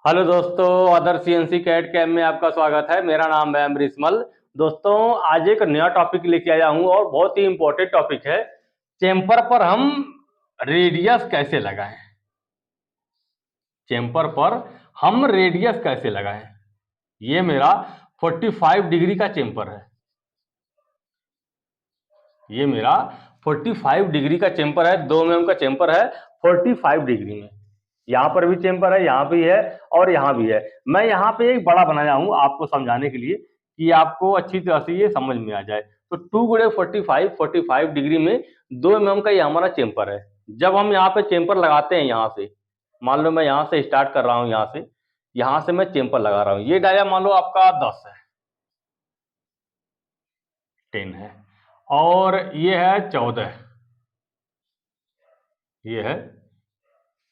Hello दोस्तों, other CNC cat camp में आपका स्वागत है। मेरा नाम है अमरीशमल। दोस्तों, आज एक नया टॉपिक लेके आया हूँ और बहुत ही इंपॉर्टेंट टॉपिक है। चेम्पर पर हम रेडियस कैसे लगाएं। चेम्पर पर हम रेडियस कैसे लगाएं। ये मेरा 45 डिग्री का चेम्पर है। ये मेरा 45 डिग्री का चेम्पर है। 2 mm का चेम्पर है 45 डिग्री में। यहाँ पर भी चेम्पर है, यहाँ भी है और यहाँ भी है। मैं यहाँ पे एक बड़ा बनाया हूँ आपको समझाने के लिए कि आपको अच्छी तरह से ये समझ में आ जाए। तो 2 गुणे 45 डिग्री में 2 mm का ये हमारा चेम्पर है। जब हम यहाँ पे चेम्पर लगाते हैं, यहाँ से मान लो मैं यहाँ से स्टार्ट कर रहा हूँ, यहाँ से मैं चेम्पर लगा रहा हूँ। ये डाया मान लो आपका 10 है, 10 है और ये है 14, ये है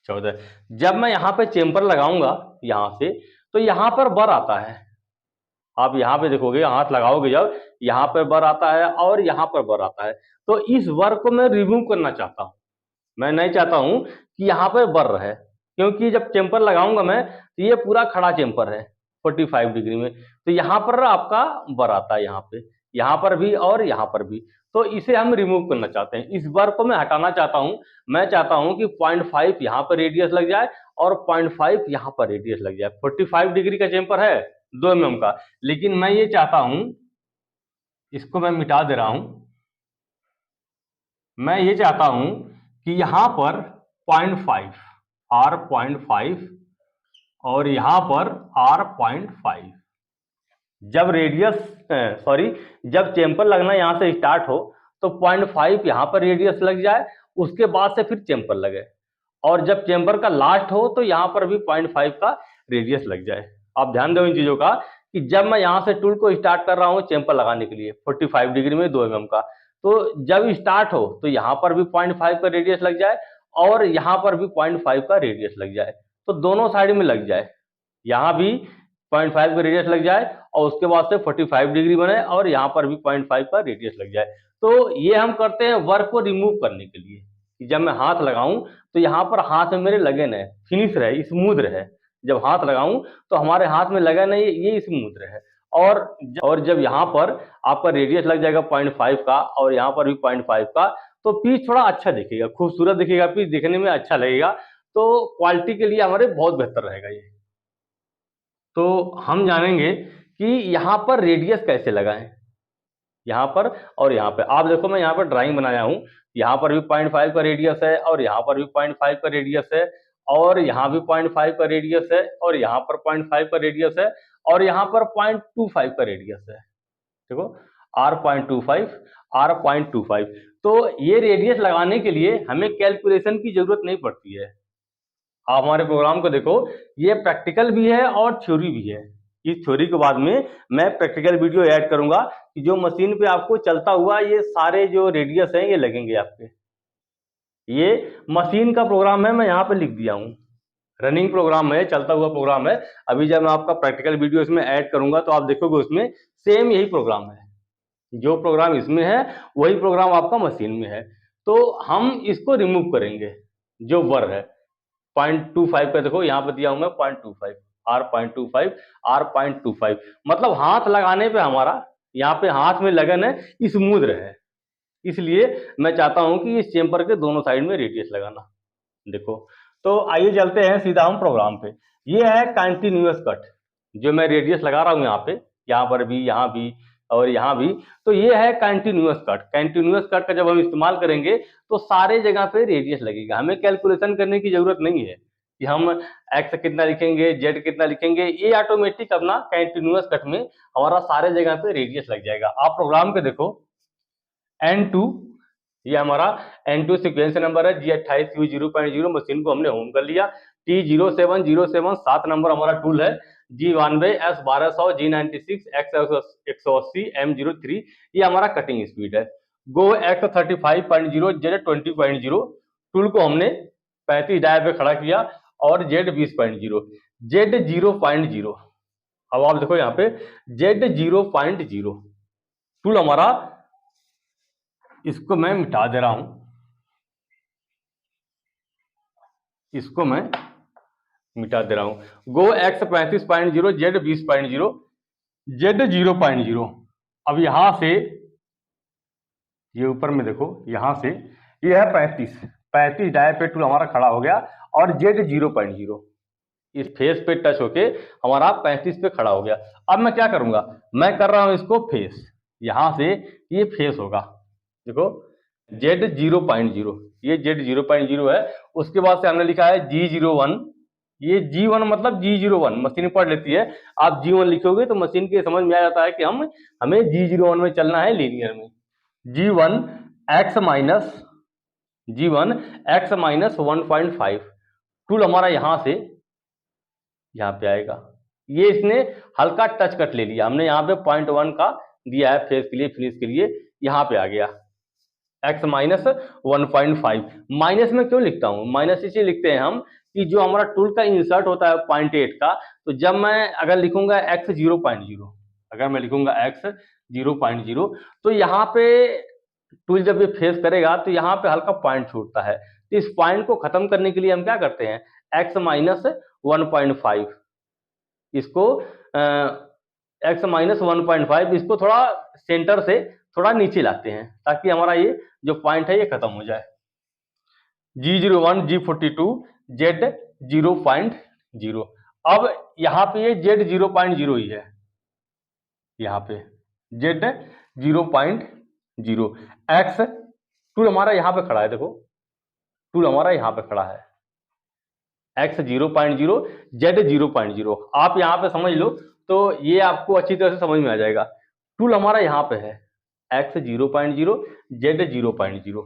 14। जब मैं यहाँ पे चेम्पर लगाऊंगा यहाँ से, तो यहाँ पर बर आता है। आप यहाँ पे देखोगे, हाथ लगाओगे जब, यहाँ पर बर आता है और यहाँ पर बर आता है। तो इस बर को मैं रिमूव करना चाहता हूँ। मैं नहीं चाहता हूँ कि यहाँ पर बर रहे, क्योंकि जब चेम्पर लगाऊंगा मैं तो ये पूरा खड़ा चेम्पर है 45 डिग्री में। तो यहाँ पर आपका बर आता है, यहाँ पर भी और यहाँ पर भी। तो इसे हम रिमूव करना चाहते हैं। इस बर को मैं हटाना चाहता हूँ। मैं चाहता हूँ कि 0.5 यहाँ पर रेडियस लग जाए और 0.5 यहाँ पर रेडियस लग जाए। 45 डिग्री का चेम्पर है 2 mm का, लेकिन मैं ये चाहता हूँ, इसको मैं मिटा दे रहा हूँ। मैं ये चाहता हूं कि यहां पर 0.5 आर 0.5 और यहां पर आर 0.5। जब रेडियस सॉरी जब चेम्पर लगना यहां से स्टार्ट हो तो 0.5 यहां पर रेडियस लग जाए, उसके बाद से फिर चेम्पर लगे। और जब चेम्बर का लास्ट हो तो यहाँ पर भी 0.5 का रेडियस लग जाए। आप ध्यान दो इन चीजों का कि जब मैं यहाँ से टूल को स्टार्ट कर रहा हूँ चेम्पर लगाने के लिए 45 डिग्री में 2 mm का, तो जब स्टार्ट हो तो यहाँ पर भी 0.5 का रेडियस लग जाए और यहाँ पर भी 0.5 का रेडियस लग जाए। तो दोनों साइड में लग जाए, यहाँ भी 0.5 का रेडियस लग जाए और उसके बाद से 45 डिग्री बने और यहाँ पर भी 0.5 का रेडियस लग जाए। तो ये हम करते हैं वर्क को रिमूव करने के लिए कि जब मैं हाथ लगाऊं तो यहाँ पर हाथ में मेरे लगे नहीं, फिनिश रहे, स्मूथ रहे। जब हाथ लगाऊं तो हमारे हाथ में लगा नहीं, ये स्मूथ रहे। और जब यहाँ पर आपका रेडियस लग जाएगा 0.5 का और यहाँ पर भी 0.5 का, तो पीस थोड़ा अच्छा दिखेगा, खूबसूरत दिखेगा, पीस दिखने में अच्छा लगेगा। तो क्वालिटी के लिए हमारे बहुत बेहतर रहेगा ये। तो हम जानेंगे कि यहाँ पर रेडियस कैसे लगाएं, यहाँ पर और यहाँ पे। आप देखो, मैं यहाँ पर ड्राइंग बनाया हूँ। यहाँ पर भी 0.5 का रेडियस है और यहाँ पर भी 0.5 का रेडियस है और यहाँ भी 0.5 का रेडियस है और यहाँ पर 0.5 का रेडियस है और यहाँ पर 0.25 का रेडियस है। देखो, R.25, R.25। तो ये रेडियस लगाने के लिए हमें कैलकुलेशन की जरूरत नहीं पड़ती है। आप हमारे प्रोग्राम को देखो, ये प्रैक्टिकल भी है और थ्योरी भी है। इस थ्योरी के बाद में मैं प्रैक्टिकल वीडियो ऐड करूंगा कि जो मशीन पे आपको चलता हुआ ये सारे जो रेडियस हैं ये लगेंगे आपके। ये मशीन का प्रोग्राम है, मैं यहाँ पे लिख दिया हूँ। रनिंग प्रोग्राम है, चलता हुआ प्रोग्राम है। अभी जब मैं आपका प्रैक्टिकल वीडियो इसमें ऐड करूंगा तो आप देखोगे उसमें सेम यही प्रोग्राम है। जो प्रोग्राम इसमें है वही प्रोग्राम आपका मशीन में है। तो हम इसको रिमूव करेंगे। जो वर है 0.25 का, देखो यहाँ पे दिया हूं मैं 0.25, R.25, R.25। मतलब हाथ लगाने पे हमारा यहाँ पे हाथ में लगन है, स्मूथ रहे। इसलिए मैं चाहता हूं कि इस चेम्बर के दोनों साइड में रेडियस लगाना। देखो, तो आइए चलते हैं सीधा हम प्रोग्राम पे। ये है कंटिन्यूअस कट, जो मैं रेडियस लगा रहा हूँ यहाँ पे, यहाँ पर भी, यहाँ भी और यहाँ भी। तो ये है कंटिन्यूअस कट। कंटिन्यूअस कट का जब हम इस्तेमाल करेंगे तो सारे जगह पे रेडियस लगेगा। हमें कैलकुलेशन करने की जरूरत नहीं है कि हम एक्स कितना लिखेंगे, जेड कितना लिखेंगे। ये ऑटोमेटिक अपना कंटिन्यूअस कट में हमारा सारे जगह पे रेडियस लग जाएगा। आप प्रोग्राम पे देखो, N2, ये हमारा N2 सीक्वेंस नंबर है। G28 U0.0 मशीन को हमने होम कर लिया। T0707 7 नंबर हमारा टूल है। G92 S1200 G96 X180 M03, ये हमारा कटिंग स्पीड है। गो X35.0 Z20.0 टूल को हमने 35 डायल पे खड़ा किया और Z20.0 Z0.0। अब आप देखो यहाँ पे Z0.0 टूल हमारा, इसको मैं मिटा दे रहा हूं, इसको मैं मिटा दे रहा हूं। गो एक्स 35.0, जेड 20.0, जेड 0.0। अब यहां से ये ऊपर में देखो, यहां से ये है 35 डाय पे टूल हमारा खड़ा हो गया और जेड 0.0 इस फेस पे टच होके हमारा 35 पे खड़ा हो गया। अब मैं क्या करूंगा, मैं कर रहा हूं इसको फेस, यहां से ये फेस होगा, देखो जेड 0.0, ये जेड 0.0 है। उसके बाद से हमने लिखा है G01, ये G1 मतलब G01 मशीन पढ़ लेती है। आप G1 लिखोगे तो मशीन के समझ में आ जाता है कि हमें G01 में चलना है, लीनियर में। G1 x माइनस 1.5 टूल हमारा यहां से यहाँ पे आएगा। ये इसने हल्का टच कट ले लिया, हमने यहाँ पे 0.1 का दिया है फेस के लिए, फिनिश के लिए, यहाँ पे आ गया x माइनस 1.5। माइनस में क्यों लिखता हूँ, माइनस इसलिए लिखते हैं हम कि जो हमारा टूल का इंसर्ट होता है 0.8 का, तो जब मैं अगर लिखूंगा x 0.0, अगर मैं लिखूंगा x 0.0, तो यहाँ पे टूल जब ये फेस करेगा तो यहाँ पे हल्का पॉइंट छूटता है। तो इस पॉइंट को खत्म करने के लिए हम क्या करते हैं, x माइनस 1.5, इसको x माइनस 1.5 इसको थोड़ा सेंटर से थोड़ा नीचे लाते हैं ताकि हमारा ये जो पॉइंट है ये खत्म हो जाए। G01, G42, Z 0.0। अब यहाँ पे ये Z 0.0 ही है, यहाँ पे Z 0.0। x टूल हमारा यहाँ पे खड़ा है, देखो टूल हमारा यहाँ पे खड़ा है, x 0.0, Z 0.0। आप यहाँ पे समझ लो तो ये आपको अच्छी तरह से समझ में आ जाएगा। टूल हमारा यहाँ पे है x 0.0, Z 0.0।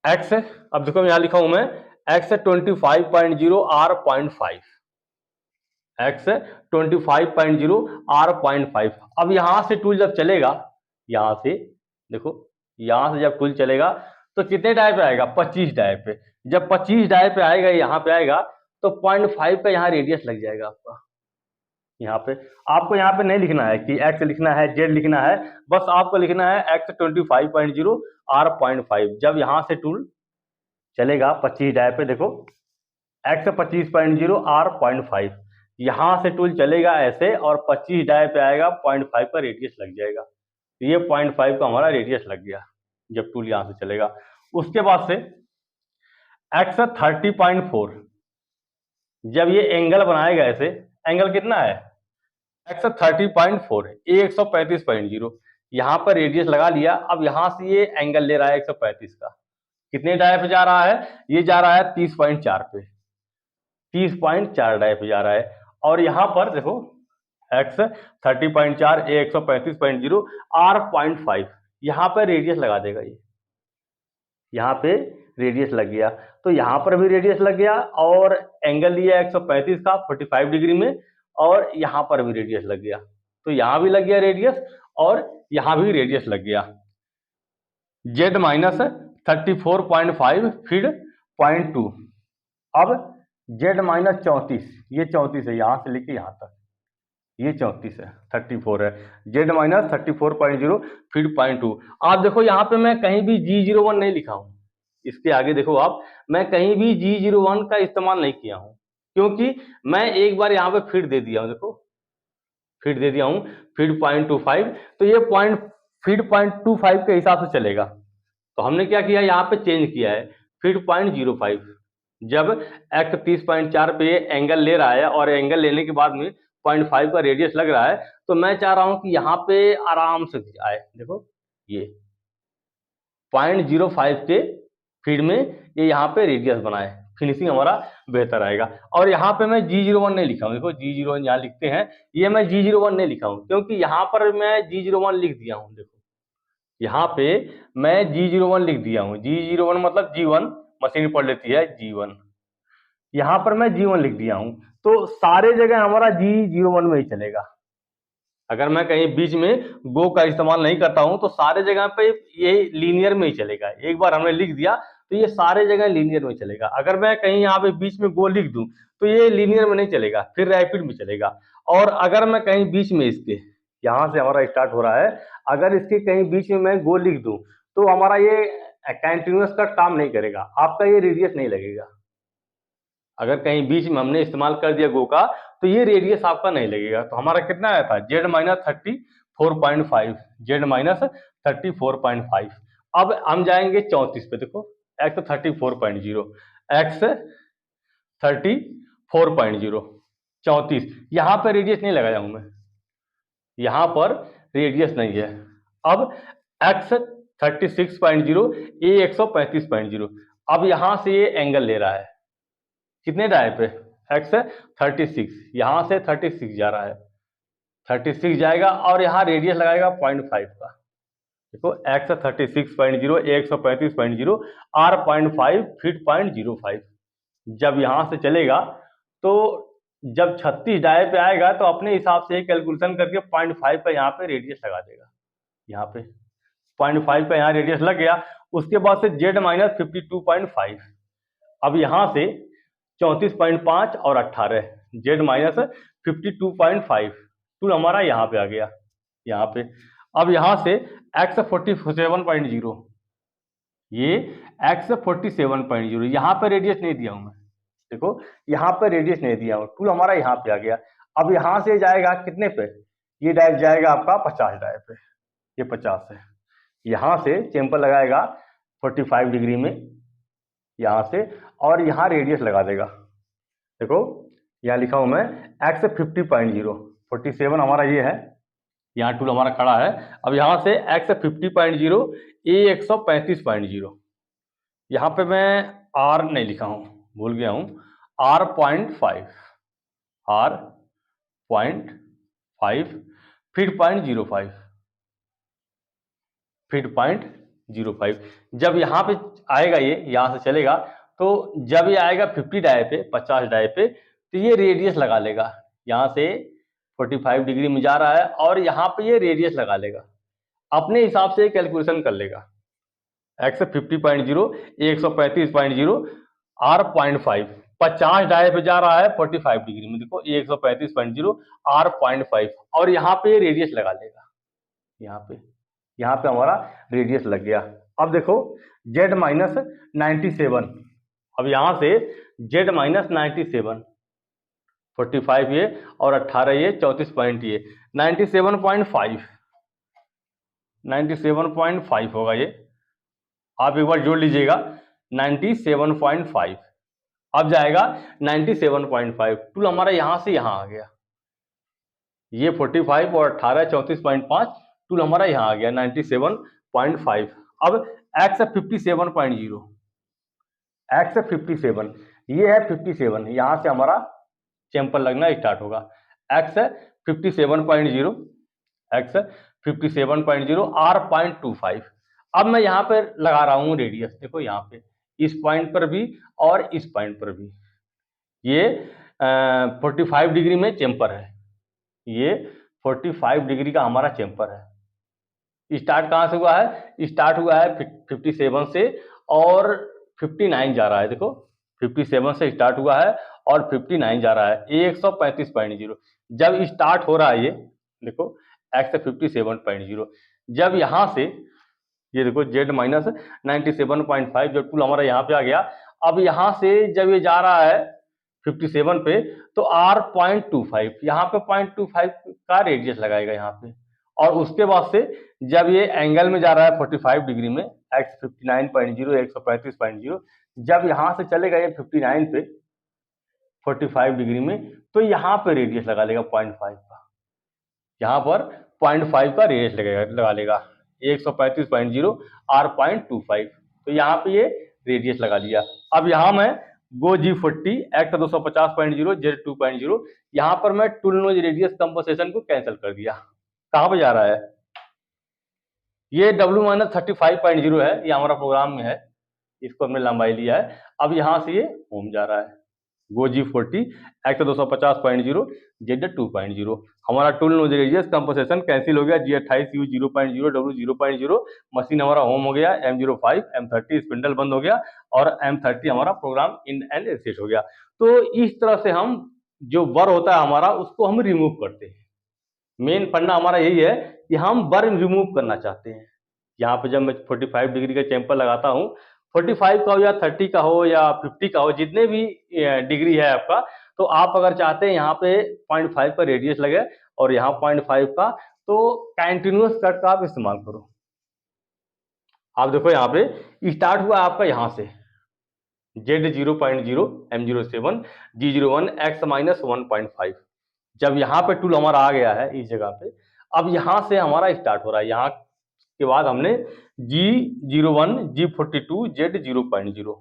x, अब देखो यहाँ लिखा हूं मैं x 25.0, R 0.5, x 25.0, R 0.5। अब यहां से टूल जब चलेगा, यहां से देखो, यहां से जब टूल चलेगा तो कितने डाय पे आएगा, 25 डाय पे। जब 25 डाय पे आएगा, यहाँ पे आएगा, तो 0.5 का यहाँ रेडियस लग जाएगा आपका। यहाँ पे आपको यहाँ पे नहीं लिखना है कि x लिखना है, z लिखना है, बस आपको लिखना है x 25.0, R 0.5। जब यहाँ से टूल चलेगा 25 डाय पे, देखो x 25.0, R 0.5, यहां से टूल चलेगा ऐसे और 25 डाय पे आएगा, 0.5 का रेडियस लग जाएगा। तो ये 0.5 का हमारा रेडियस लग गया जब टूल यहां से चलेगा। उसके बाद से x 30.4, जब ये एंगल बनाएगा ऐसे, एंगल कितना है x 30.4, ये 135.0, यहां पर रेडियस लगा लिया। अब यहां से ये एंगल ले रहा है 135 का, कितने डाय पे जा रहा है, ये जा रहा है 30.4 पे, 30.4 डाय पे जा रहा है। और यहां पर देखो x 30.4, a 135.0, R 0.5, यहां पर रेडियस लगा देगा, ये यहां पे रेडियस लग गया। तो यहां पर भी रेडियस लग गया और एंगल लिया 135 का 45 डिग्री में, और यहां पर भी रेडियस लग गया। तो यहां भी लग गया रेडियस और यहां भी रेडियस लग गया। z माइनस 34.5 फिर 0.2। अब z माइनस 34, ये 34 है, यहां से लेके यहां तक ये 34 है, 34 है। z माइनस 34.0 फिर 0.2। आप देखो यहाँ पे मैं कहीं भी G01 नहीं लिखा हूं, इसके आगे देखो आप, मैं कहीं भी G01 का इस्तेमाल नहीं किया हूं, क्योंकि मैं एक बार यहाँ पे फिर दे दिया हूं, देखो फिर दे दिया हूं, फिर 0.25, तो ये फिर 0.25 के हिसाब से चलेगा। तो हमने क्या किया, यहाँ पे चेंज किया है फिर 0.05। जब x 30.4 पे एंगल ले रहा है और एंगल लेने के बाद में 0.5 का रेडियस लग रहा है, तो मैं चाह रहा हूं कि यहाँ पे आराम से आए, देखो ये 0.05 के फीड में ये यहाँ पे रेडियस बनाए, फिनिशिंग हमारा बेहतर आएगा। और यहाँ पे मैं G01 नहीं लिखा हूँ, देखो G01 यहाँ लिखते हैं, ये मैं G01 नहीं लिखा हूँ क्योंकि यहाँ पर मैं G01 लिख दिया हूँ। देखो यहाँ पे मैं G01 लिख दिया हूँ, G01 मतलब G1, मशीन पढ़ लेती है G1, यहाँ पर मैं G1 लिख दिया हूँ। तो सारे जगह हमारा G01 में ही चलेगा। अगर मैं कहीं बीच में गो का इस्तेमाल नहीं करता हूं तो सारे जगह पे ये लीनियर में ही चलेगा। एक बार हमने लिख दिया तो ये सारे जगह लीनियर में चलेगा। अगर मैं कहीं यहाँ पे बीच में गो लिख दूं तो ये लीनियर में नहीं चलेगा, फिर रैपिड में चलेगा। और अगर मैं कहीं बीच में इसके, यहाँ से हमारा स्टार्ट हो रहा है, अगर इसके कहीं बीच में मैं गो लिख दूं तो हमारा ये कंटिन्यूअस का काम नहीं करेगा, आपका ये रेडियस नहीं लगेगा। अगर कहीं बीच में हमने इस्तेमाल कर दिया गो का तो ये रेडियस आपका नहीं लगेगा। तो हमारा कितना आया था, जेड माइनस 34.5, जेड माइनस 34.5। अब हम जाएंगे 34 पे, देखो एक्स 34.0, एक्स 34.0, 34, यहाँ पे रेडियस नहीं लगाया हूं मैं, यहाँ पर रेडियस नहीं है। अब एक्स 36.0, ए 135.0। अब यहां से ये एंगल ले रहा है कितने डाय पे, एक्स 36, यहां से 36 जा रहा है, 36 जाएगा और यहाँ रेडियस लगाएगा 0.5 का। देखो एक्स 36.0, ए 135.0, आर 0.5, फीट 0.05। जब यहां से चलेगा तो जब 36 डाय पे आएगा तो अपने हिसाब से कैलकुलेशन करके 0.5 का यहाँ पे रेडियस लगा देगा। यहाँ पे 0.5 का यहाँ रेडियस लग गया। उसके बाद से जेड माइनस 52.5। अब यहाँ से 34.5 और 18, जेड माइनस 52.5, टूल हमारा यहाँ पे आ गया, यहाँ पे। अब यहाँ से एक्स 47.0, ये एक्स 47.0, यहाँ पे रेडियस नहीं दिया हूं मैं, देखो यहाँ पे रेडियस नहीं दिया हूं, टूल हमारा यहाँ पे आ गया। अब यहाँ से जाएगा कितने पे, ये डायरेक्ट जाएगा आपका 50 डाय पे, ये 50 है। यहाँ से चैंपर लगाएगा 45 डिग्री में यहाँ से, और यहाँ रेडियस लगा देगा। देखो यहाँ लिखा हूं मैं एक्स 50.0, 47 हमारा ये है, यहाँ टूल हमारा खड़ा है। अब यहाँ से एक्स 50.0, ए 135.0, यहाँ पे मैं आर नहीं लिखा हूं, भूल गया हूं, आर 0.5, आर 0.5, फीट 0.05, फीट 0.05। जब यहाँ पे आएगा, ये यहाँ से चलेगा, तो जब ये आएगा 50 डाय पे, 50 डाय पे, तो ये रेडियस लगा लेगा। यहाँ से 45 डिग्री में जा रहा है और यहाँ पे ये रेडियस लगा लेगा, अपने हिसाब से कैलकुलेशन कर लेगा। एक्स 50.0, ए 135.0, आर 0.5, 50 डाय पे जा रहा है 45 डिग्री में, देखो ए 135.0, आर 0.5, और यहाँ पे रेडियस लगा लेगा। यहाँ पे हमारा रेडियस लग गया। अब देखो जेड माइनस 97, अब यहाँ से जेड माइनस 97, 45 ये और 18 ये, 34 पॉइंट ये, 97.5, 97.5 होगा ये, आप एक बार जोड़ लीजिएगा 97.5। अब जाएगा 97.5, टूल हमारा यहां से यहां आ गया, ये 45 और 18, 34.5, टूल हमारा यहां आ गया 97.5। अब एक्स 57.0, एक्स 57, ये है 57, यहां से हमारा चैंपर लगना स्टार्ट होगा। X 57.0, X 57.0, R 0.25। अब मैं यहाँ पर लगा रहा हूं रेडियस, देखो यहाँ पे इस पॉइंट पर भी और इस पॉइंट पर भी, ये 45 डिग्री में चैंपर है, ये 45 डिग्री का हमारा चैंपर है। स्टार्ट कहां से हुआ है, स्टार्ट हुआ है 57 से और 59 जा रहा है, देखो 57 से स्टार्ट हुआ है और 59 जा रहा है, ए 135.0। जब स्टार्ट हो रहा है ये देखो एक्स 57.0, जब यहां से ये देखो जेड माइनस 97.5, जो टूल हमारा यहाँ पे आ गया। अब यहाँ से जब ये जा रहा है 57 पे, तो आर 0.25, यहाँ पे 0.25 का रेडियस लगाएगा यहाँ पे, और उसके बाद से जब ये एंगल में जा रहा है 45 डिग्री में, एक्स 59.0, 135.0, जब यहाँ से चलेगा ये 59 पे 45 डिग्री में, तो यहाँ पे रेडियस लगा लेगा 0.5 का, यहाँ पर 0.5 का रेडियस लगा लेगा, 135.0, आर 0.25, तो यहाँ पे ये रेडियस लगा लिया। अब यहाँ मैं गो G40, एक्स 250.0, जेड 2.0, यहाँ पर मैं टूल नोज रेडियस कंपोजिशन को कैंसिल कर दिया। कहाँ पे जा रहा है, ये W-35.0 है, ये हमारा प्रोग्राम में है, इसको हमने लंबाई लिया है। अब यहाँ से ये होम जा रहा है, गो G40, एक्स 250.0, जेड 2.0, हमारा tool nose radius composition cancel हो गया। G28, U 0.0, W 0.0, मशीन हमारा होम हो गया। M05, M30 स्पिंडल बंद हो गया और M30 हमारा प्रोग्राम इन एंड रीसेट हो गया। तो इस तरह से हम जो बर होता है हमारा, उसको हम रिमूव करते हैं। मेन फंडा हमारा यही है कि हम बर रिमूव करना चाहते हैं। यहाँ पे जब मैं 45 डिग्री का चैंपर लगाता हूँ 45 का हो या 30 का हो या 50 का हो, जितने भी डिग्री है आपका, तो आप अगर चाहते हैं यहाँ पे 0.5 का रेडियस लगे और यहाँ 0.5 का, तो कंटिन्यूअस कट का आप इस्तेमाल करो। आप देखो यहाँ पे स्टार्ट हुआ आपका यहाँ से Z0.0 M07 G01 X minus 1.5। जब यहाँ पे टूल हमारा आ गया है इस जगह पे, अब यहाँ से हमारा स्टार्ट हो रहा है। यहाँ के बाद हमने G01 G42 Z0.0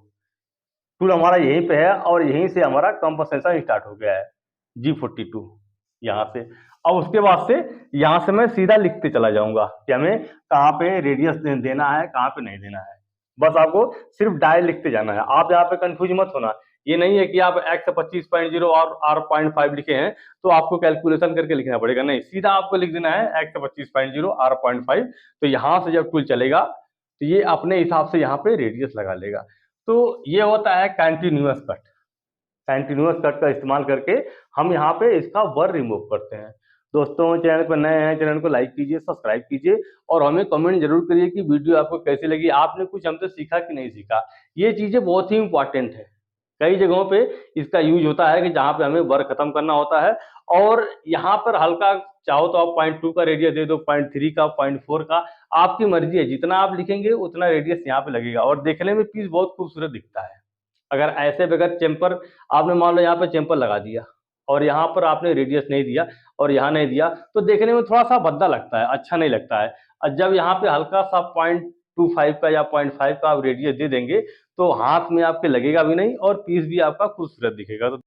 टूल हमारा यहीं पे है और यहीं से हमारा कंपनसेशन स्टार्ट हो गया है G42 यहाँ से। अब उसके बाद से यहाँ से मैं सीधा लिखते चला जाऊंगा कि हमें कहाँ पे रेडियस देना है, कहाँ पे नहीं देना है। बस आपको सिर्फ डायल लिखते जाना है। आप यहाँ पे कंफ्यूज मत होना। ये नहीं है कि आप x 25.0 और r.5 लिखे हैं तो आपको कैलकुलेशन करके लिखना पड़ेगा, नहीं, सीधा आपको लिख देना है x 25.0 r.5। तो यहाँ से जब टूल चलेगा तो ये अपने हिसाब से यहाँ पे रेडियस लगा लेगा। तो ये होता है कंटिन्यूअस कट। कंटिन्यूअस कट का इस्तेमाल करके हम यहाँ पे इसका वर रिमूव करते हैं। दोस्तों, चैनल पर नए हैं, चैनल को लाइक कीजिए, सब्सक्राइब कीजिए और हमें कमेंट जरूर करिए कि वीडियो आपको कैसी लगी, आपने कुछ हमसे सीखा कि नहीं सीखा। ये चीजें बहुत ही इंपॉर्टेंट है। कई जगहों पे इसका यूज होता है कि जहाँ पे हमें वर्क खत्म करना होता है और यहाँ पर हल्का चाहो तो आप 0.2 का रेडियस दे दो, 0.3 का, 0.4 का, आपकी मर्जी है। जितना आप लिखेंगे उतना रेडियस यहाँ पे लगेगा और देखने में पीस बहुत खूबसूरत दिखता है। अगर ऐसे बगैर चेम्पर आपने मान लो यहाँ पे चेम्पर लगा दिया और यहाँ पर आपने रेडियस नहीं दिया और यहाँ नहीं दिया तो देखने में थोड़ा सा भद्दा लगता है, अच्छा नहीं लगता है। और जब यहाँ पे हल्का सा 0.25 का या 0.5 का आप रेडियस दे देंगे तो हाथ में आपके लगेगा भी नहीं और पीस भी आपका खूबसूरत दिखेगा। तो